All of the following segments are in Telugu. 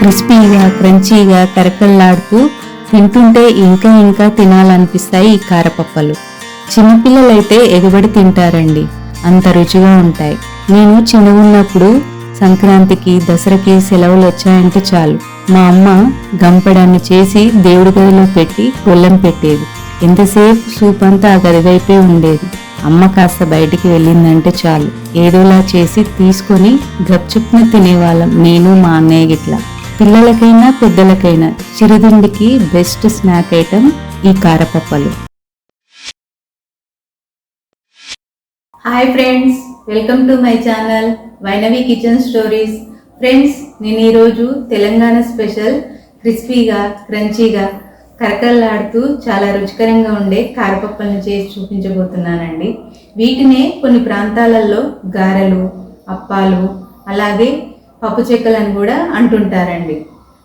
క్రిస్పీగా క్రంచీగా కరకల్లాడుతూ తింటుంటే ఇంకా ఇంకా తినాలనిపిస్తాయి ఈ కారపప్పలు. చిన్నపిల్లలైతే ఎగబడి తింటారండి, అంత రుచిగా ఉంటాయి. నేను చిన్నగున్నప్పుడు సంక్రాంతికి దసరాకి సెలవులు వచ్చాయంటే చాలు మా అమ్మ గంపడాన్ని చేసి దేవుడి గదిలో పెట్టి గొల్లెం పెట్టేది. ఎంతసేపు సూప్ అంతా ఆ గది వైపే ఉండేది. అమ్మ కాస్త బయటికి వెళ్ళిందంటే చాలు ఏదోలా చేసి తీసుకొని గప్చుప్న తినేవాళ్ళం నేను మా అన్నయ్య గిట్లా. పిల్లలకైనా పెద్దలకైనా చిరుతిండికి బెస్ట్ స్నాక్ ఐటమ్ ఈ కారపప్పలు. Hi friends, welcome to my channel Vainavi kitchen stories. Friends, నేను ఈరోజు తెలంగాణ స్పెషల్ క్రిస్పీగా క్రంచీగా కరకరలాడుతూ చాలా రుచికరంగా ఉండే కారపప్పలను చేసి చూపించబోతున్నానండి. వీటినే కొన్ని ప్రాంతాలలో గారెలు, అప్పాలు, అలాగే పప్పు చెక్కలను కూడా అంటుంటారండి.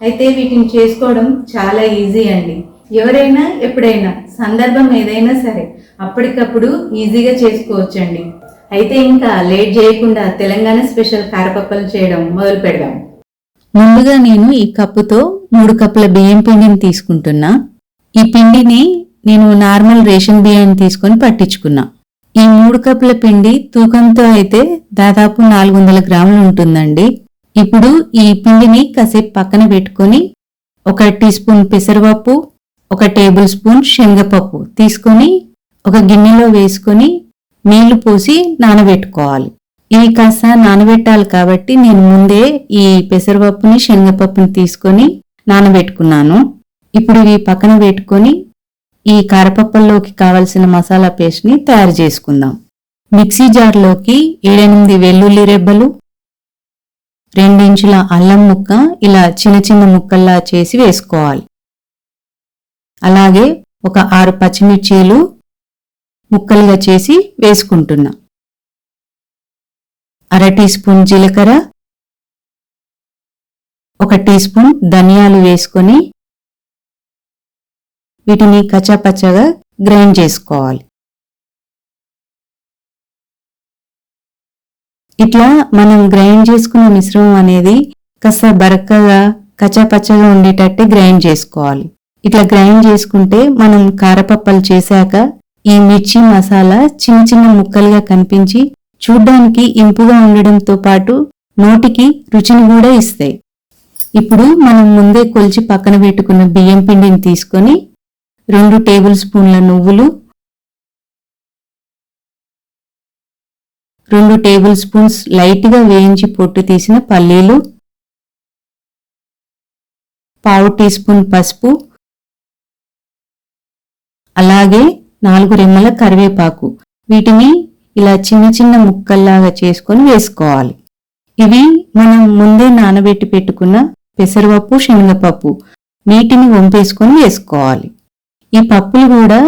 అయితే వీటిని చేసుకోవడం చాలా ఈజీ అండి. ఎవరైనా ఎప్పుడైనా సందర్భం ఏదైనా సరే అప్పటికప్పుడు ఈజీగా చేసుకోవచ్చండి. అయితే ఇంకా లేట్ చేయకుండా తెలంగాణ స్పెషల్ కారపప్పలు చేయడం మొదలు పెడదాం. ముందుగా నేను ఈ కప్పుతో 3 కప్పుల బియ్యం పిండిని తీసుకుంటున్నా. ఈ పిండిని నేను నార్మల్ రేషన్ బియ్యాన్ని తీసుకొని పట్టించుకున్నా. ఈ 3 కప్పుల పిండి తూకంతో అయితే దాదాపు 400 గ్రాములు ఉంటుందండి. ఇప్పుడు ఈ పిండిని కాసేపు పక్కన పెట్టుకొని 1 టీ స్పూన్ పెసరపప్పు, 1 టేబుల్ స్పూన్ శనగపప్పు తీసుకొని ఒక గిన్నెలో వేసుకొని నీళ్లు పోసి నానబెట్టుకోవాలి. ఇవి కాస్త నానబెట్టాలి కాబట్టి నేను ముందే ఈ పెసరపప్పుని శనగపప్పుని తీసుకొని నానబెట్టుకున్నాను. ఇప్పుడు ఇవి పక్కన పెట్టుకొని ఈ కారపప్పల్లోకి కావలసిన మసాలా పేస్ట్ని తయారు చేసుకుందాం. మిక్సీ జార్లోకి 7-8 వెల్లుల్లి రెబ్బలు, 2 ఇంచుల అల్లం ముక్క ఇలా చిన్న చిన్న ముక్కల్లా చేసి వేసుకోవాలి. అలాగే ఒక 6 పచ్చిమిర్చీలు ముక్కలుగా చేసి వేసుకుంటున్నా. 1/2 టీ స్పూన్ జీలకర్ర, 1 టీ స్పూన్ ధనియాలు వేసుకొని వీటిని కచ్చాపచ్చగా గ్రైండ్ చేసుకోవాలి. ఇట్లా మనం గ్రైండ్ చేసుకున్న మిశ్రమం అనేది కాస్త బరకగా కచ్చాపచ్చగా ఉండేటట్టే గ్రైండ్ చేసుకోవాలి. ఇట్లా గ్రైండ్ చేసుకుంటే మనం కారపప్పలు చేశాక ఈ మిర్చి మసాలా చిన్న చిన్న ముక్కలుగా కనిపించి చూడ్డానికి ఇంపుగా ఉండడంతో పాటు నోటికి రుచిని కూడా ఇస్తాయి. ఇప్పుడు మనం ముందే కొలిచి పక్కన పెట్టుకున్న బియ్యం పిండిని తీసుకొని 2 టేబుల్ స్పూన్ల నువ్వులు, 2 టేబుల్ స్పూన్స్ లైట్గా వేయించి పొట్టు తీసిన పల్లీలు, 1/2 టీ స్పూన్ పసుపు, అలాగే 4 రెమ్మల కరివేపాకు. వీటిని ఇలా చిన్న చిన్న ముక్కల్లాగా చేసుకొని వేసుకోవాలి. ఇవి మనం ముందే నానబెట్టి పెట్టుకున్న పెసరపప్పు శనగపప్పు నీటిని వంపేసుకొని వేసుకోవాలి. ఈ పప్పులు కూడా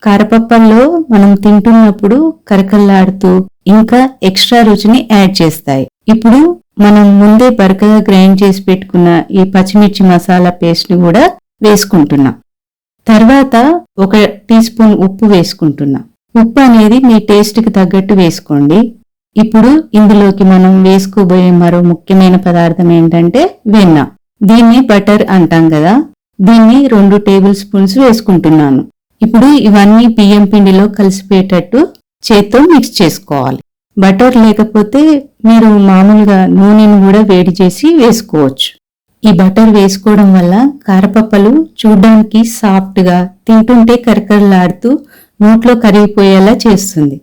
కారపప్పల్లో మనం తింటున్నప్పుడు కరకల్లాడుతూ ఇంకా ఎక్స్ట్రా రుచిని యాడ్ చేస్తాయి. ఇప్పుడు మనం ముందే బరకగా గ్రైండ్ చేసి పెట్టుకున్న ఈ పచ్చిమిర్చి మసాలా పేస్ట్ని కూడా వేసుకుంటున్నాం. తర్వాత 1 టీ స్పూన్ ఉప్పు వేసుకుంటున్నా. ఉప్పు అనేది మీ టేస్ట్కి తగ్గట్టు వేసుకోండి. ఇప్పుడు ఇందులోకి మనం వేసుకోబోయే మరో ముఖ్యమైన పదార్థం ఏంటంటే వెన్న. దీన్ని బటర్ అంటాం కదా, దీన్ని 2 టేబుల్ స్పూన్స్ వేసుకుంటున్నాను. ఇప్పుడు ఇవన్నీ బియ్యం పిండిలో కలిసిపోయేటట్టు చేత్తో మిక్స్ చేసుకోవాలి. బటర్ లేకపోతే మీరు మామూలుగా నూనెను కూడా వేడి చేసి వేసుకోవచ్చు. ఈ బటర్ వేసుకోవడం వల్ల కారపప్పలు చూడ్డానికి సాఫ్ట్గా, తింటుంటే కరకరలాడుతూ నోట్లో కరిగిపోయేలా చేస్తుంది.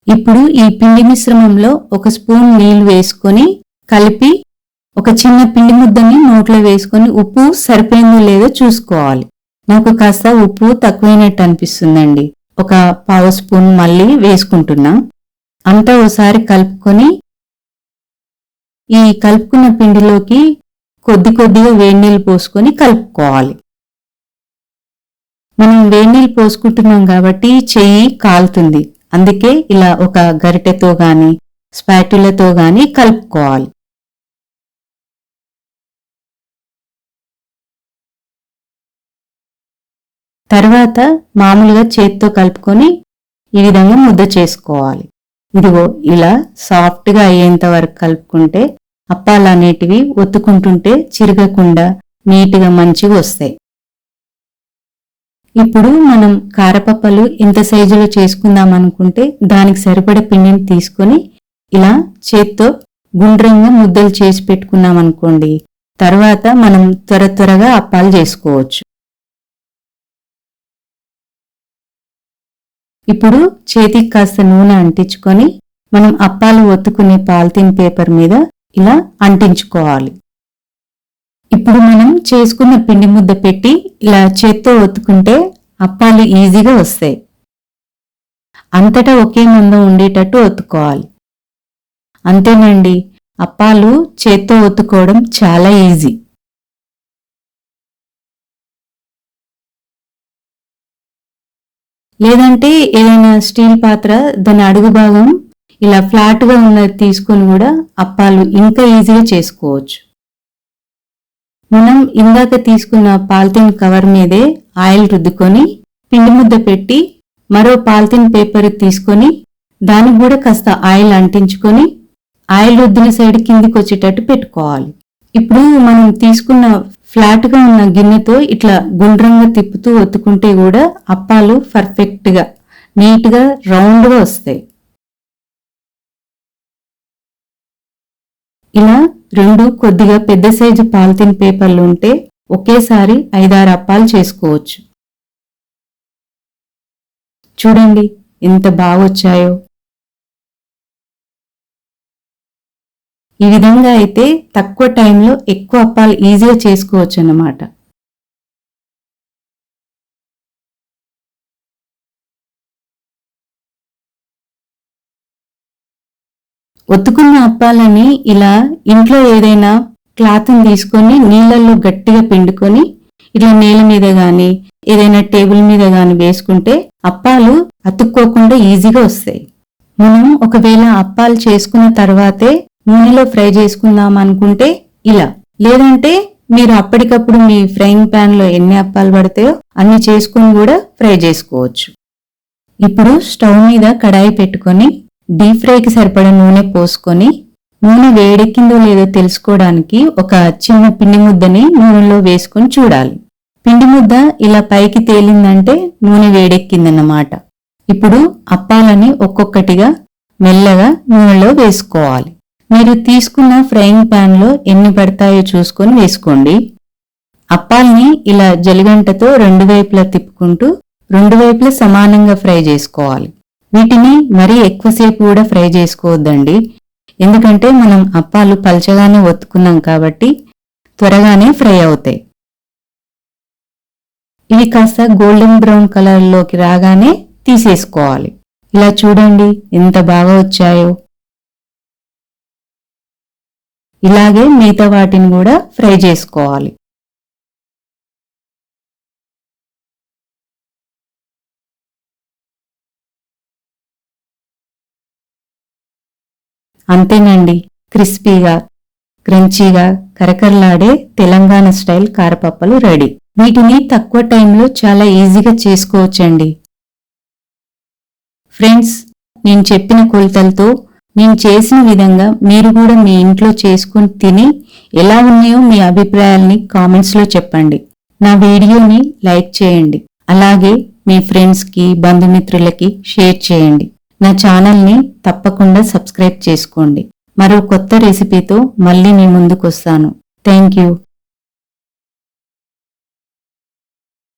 ఇప్పుడు ఈ పిండి మిశ్రమంలో 1 స్పూన్ నీళ్లు వేసుకొని కలిపి ఒక చిన్న పిండి ముద్దని నోట్లో వేసుకొని ఉప్పు సరిపోయిందో లేదో చూసుకోవాలి. నాకు కాస్త ఉప్పు తక్కువైనట్టు అనిపిస్తుందండి. 1/2 స్పూన్ మళ్ళీ వేసుకుంటున్నా. అంతా ఒకసారి కలుపుకొని ఈ కలుపుకున్న పిండిలోకి కొద్దిగా వేడినీళ్ళు పోసుకొని కలుపుకోవాలి. మనం వేడినీళ్ళు పోసుకుంటున్నాం కాబట్టి చెయ్యి కాలుతుంది. అందుకే ఇలా ఒక గరిటెతో గాని స్పాటులతో గాని కలుపుకోవాలి. తర్వాత మామూలుగా చేత్తో కలుపుకొని ఈ విధంగా ముద్ద చేసుకోవాలి. ఇదిగో ఇలా సాఫ్ట్గా అయ్యేంత వరకు కలుపుకుంటే అప్పాలు అనేటివి ఒత్తుకుంటుంటే చిరగకుండా నీట్గా మంచిగా వస్తాయి. ఇప్పుడు మనం కారపప్పలు ఎంత సైజులో చేసుకుందాం అనుకుంటే దానికి సరిపడ పిండిని తీసుకొని ఇలా చేత్తో గుండ్రంగా ముద్దలు చేసి పెట్టుకున్నాం అనుకోండి, తర్వాత మనం త్వరగా అప్పాలు చేసుకోవచ్చు. ఇప్పుడు చేతికి కాస్త నూనె అంటించుకొని మనం అప్పాలు ఒత్తుకునే పాలిథిన్ పేపర్ మీద ఇలా అంటించుకోవాలి. ఇప్పుడు మనం చేసుకున్న పిండి ముద్ద పెట్టి ఇలా చేత్తో ఒత్తుకుంటే అప్పాలు ఈజీగా వస్తాయి. అంతటా ఒకే మందం ఉండేటట్టు ఒత్తుకోవాలి. అంతేనండి, అప్పాలు చేత్తో ఒత్తుకోవడం చాలా ఈజీ. లేదంటే ఏదైనా స్టీల్ పాత్ర దాని అడుగు భాగం ఇలా ఫ్లాట్గా ఉన్నది తీసుకొని కూడా అప్పాలు ఇంకా ఈజీగా చేసుకోవచ్చు. మనం ఇందాక తీసుకున్న పాలిథిన్ కవర్ మీదే ఆయిల్ రుద్దుకొని పిండి ముద్ద పెట్టి మరో పాలిథిన్ పేపర్ తీసుకొని దానికి కూడా కాస్త ఆయిల్ అంటించుకొని ఆయిల్ రుద్దిన సైడ్ కిందికి వచ్చేటట్టు పెట్టుకోవాలి. ఇప్పుడు మనం తీసుకున్న ఫ్లాట్గా ఉన్న గిన్నెతో ఇట్లా గుండ్రంగా తిప్పుతూ ఒత్తుకుంటే కూడా అప్పాలు పర్ఫెక్ట్గా నీట్గా రౌండ్గా వస్తాయి. ఇలా రెండు కొద్దిగా పెద్ద సైజు పాలిథిన్ పేపర్లు ఉంటే ఒకేసారి 5-6 అప్పాలు చేసుకోవచ్చు. చూడండి ఎంత బాగా వచ్చాయో. ఈ విధంగా అయితే తక్కువ టైంలో ఎక్కువ అప్పాలు ఈజీగా చేసుకోవచ్చు అన్నమాట. ఒత్తుకున్న అప్పాలని ఇలా ఇంట్లో ఏదైనా క్లాత్ని తీసుకొని నీళ్ళల్లో గట్టిగా పిండుకొని ఇట్లా నేల మీద గాని ఏదైనా టేబుల్ మీద గాని వేసుకుంటే అప్పాలు అతుక్కోకుండా ఈజీగా వస్తాయి. మనం ఒకవేళ అప్పాలు చేసుకున్న తర్వాతే నూనెలో ఫ్రై చేసుకుందాం అనుకుంటే ఇలా, లేదంటే మీరు అప్పటికప్పుడు మీ ఫ్రైయింగ్ ప్యాన్ లో ఎన్ని అప్పాలు పడతాయో అన్ని చేసుకుని కూడా ఫ్రై చేసుకోవచ్చు. ఇప్పుడు స్టవ్ మీద కడాయి పెట్టుకొని డీప్ ఫ్రైకి సరిపడా నూనె పోసుకొని నూనె వేడెక్కిందో లేదో తెలుసుకోవడానికి ఒక చిన్న పిండి ముద్దని నూనెలో వేసుకొని చూడాలి. పిండి ముద్ద ఇలా పైకి తేలిందంటే నూనె వేడెక్కిందన్నమాట. ఇప్పుడు అప్పాలని ఒక్కొక్కటిగా మెల్లగా నూనెలో వేసుకోవాలి. మీరు తీసుకున్న ఫ్రైయింగ్ ప్యాన్ లో ఎన్ని పడతాయో చూసుకొని వేసుకోండి. అప్పాల్ని ఇలా జలిగంటతో 2 వైపులా తిప్పుకుంటూ 2 వైపులా సమానంగా ఫ్రై చేసుకోవాలి. వీటిని మరీ ఎక్కువసేపు కూడా ఫ్రై చేసుకోవద్దండి, ఎందుకంటే మనం అప్పాలు పల్చగానే ఒత్తుకున్నాం కాబట్టి త్వరగానే ఫ్రై అవుతాయి. ఇవి కాస్త గోల్డెన్ బ్రౌన్ కలర్లోకి రాగానే తీసేసుకోవాలి. ఇలా చూడండి ఎంత బాగా వచ్చాయో. ఇలాగే మిగతా వాటిని కూడా ఫ్రై చేసుకోవాలి. అంతేనండి, క్రిస్పీగా క్రంచీగా కరకరలాడే తెలంగాణ స్టైల్ కారపప్పలు రెడీ. వీటిని తక్కువ టైంలో చాలా ఈజీగా చేసుకోవచ్చండి. ఫ్రెండ్స్, నేను చెప్పిన కొలతలతో నేను చేసిన విధంగా మీరు కూడా మీ ఇంట్లో చేసుకుని తిని ఎలా ఉన్నాయో మీ అభిప్రాయాల్ని కామెంట్స్లో చెప్పండి. నా వీడియోని లైక్ చేయండి, అలాగే మీ ఫ్రెండ్స్కి బంధుమిత్రులకి షేర్ చేయండి. నా ఛానల్ని తప్పకుండా సబ్స్క్రైబ్ చేసుకోండి. మరో కొత్త రెసిపీతో మళ్ళీ మీ ముందుకు వస్తాను. Thank you.